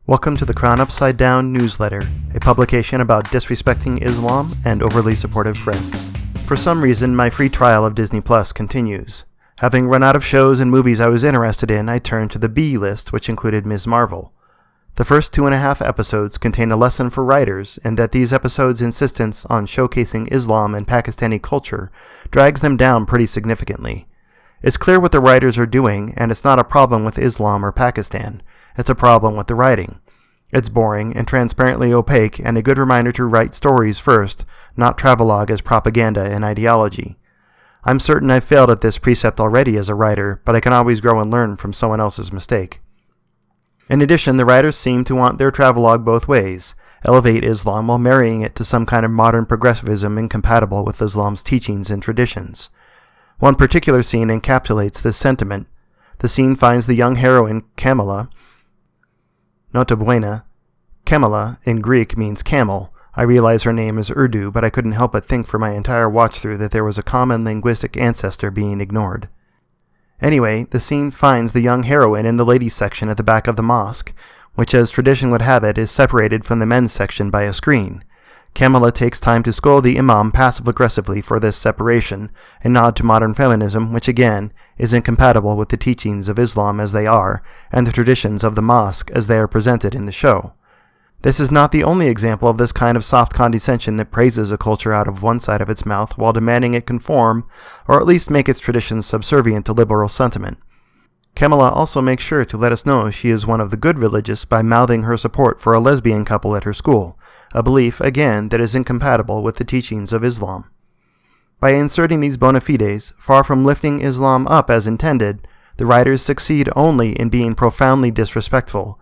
Welcome to the Crown Upside Down newsletter, a publication about disrespecting Islam and overly supportive friends. For some reason, my free trial of Disney Plus continues. Having run out of shows and movies I was interested in, I turned to the B list, which included Ms. Marvel. The first 2.5 episodes contain a lesson for writers, and that these episodes' insistence on showcasing Islam and Pakistani culture drags them down pretty significantly. It's clear what the writers are doing, and it's not a problem with Islam or Pakistan. It's a problem with the writing. It's boring and transparently opaque, and a good reminder to write stories first, not travelogue as propaganda and ideology. I'm certain I've failed at this precept already as a writer, but I can always grow and learn from someone else's mistake. In addition, the writers seem to want their travelogue both ways, elevate Islam while marrying it to some kind of modern progressivism incompatible with Islam's teachings and traditions. One particular scene encapsulates this sentiment. The scene finds the young heroine, Kamala. Nota buena, Kamala in Greek means camel. I realize her name is Urdu, but I couldn't help but think for my entire watch-through that there was a common linguistic ancestor being ignored. Anyway, the scene finds the young heroine in the ladies' section at the back of the mosque, which as tradition would have it is separated from the men's section by a screen. Kamala takes time to scold the imam passive-aggressively for this separation, a nod to modern feminism, which again is incompatible with the teachings of Islam as they are, and the traditions of the mosque as they are presented in the show. This is not the only example of this kind of soft condescension that praises a culture out of one side of its mouth while demanding it conform, or at least make its traditions subservient to liberal sentiment. Kamala also makes sure to let us know she is one of the good religious by mouthing her support for a lesbian couple at her school, a belief, again, that is incompatible with the teachings of Islam. By inserting these bona fides, far from lifting Islam up as intended, the writers succeed only in being profoundly disrespectful.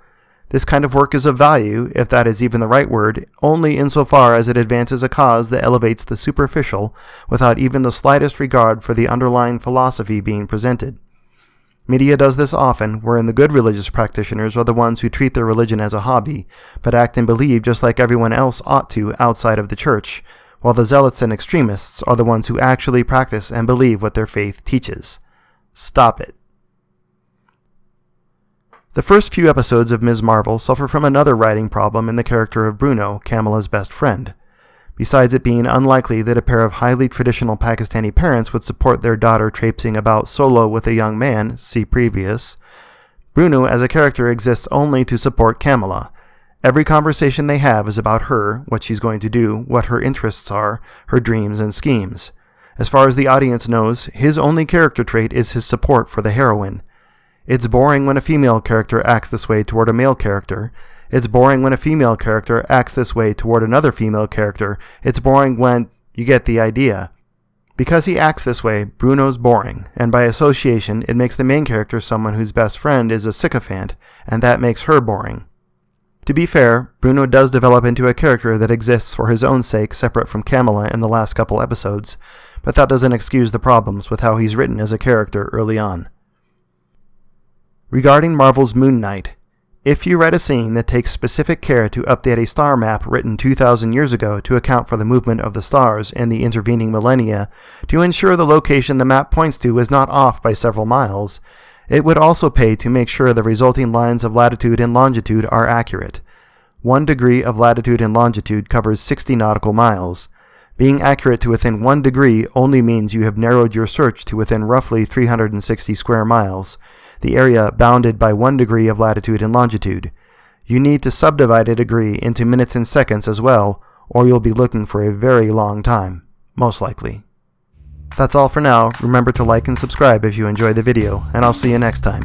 This kind of work is of value, if that is even the right word, only insofar as it advances a cause that elevates the superficial without even the slightest regard for the underlying philosophy being presented. Media does this often, wherein the good religious practitioners are the ones who treat their religion as a hobby, but act and believe just like everyone else ought to outside of the church, while the zealots and extremists are the ones who actually practice and believe what their faith teaches. Stop it. The first few episodes of Ms. Marvel suffer from another writing problem in the character of Bruno, Kamala's best friend. Besides it being unlikely that a pair of highly traditional Pakistani parents would support their daughter traipsing about solo with a young man, see previous, Bruno as a character exists only to support Kamala. Every conversation they have is about her, what she's going to do, what her interests are, her dreams and schemes. As far as the audience knows, his only character trait is his support for the heroine. It's boring when a female character acts this way toward a male character. It's boring when a female character acts this way toward another female character. It's boring when... you get the idea. Because he acts this way, Bruno's boring, and by association, it makes the main character someone whose best friend is a sycophant, and that makes her boring. To be fair, Bruno does develop into a character that exists for his own sake separate from Kamala in the last couple episodes, but that doesn't excuse the problems with how he's written as a character early on. Regarding Marvel's Moon Knight, if you read a scene that takes specific care to update a star map written 2,000 years ago to account for the movement of the stars in the intervening millennia to ensure the location the map points to is not off by several miles, it would also pay to make sure the resulting lines of latitude and longitude are accurate. 1 degree of latitude and longitude covers 60 nautical miles. Being accurate to within 1 degree only means you have narrowed your search to within roughly 360 square miles, the area bounded by 1 degree of latitude and longitude. You need to subdivide a degree into minutes and seconds as well, or you'll be looking for a very long time, most likely. That's all for now. Remember to like and subscribe if you enjoyed the video, and I'll see you next time.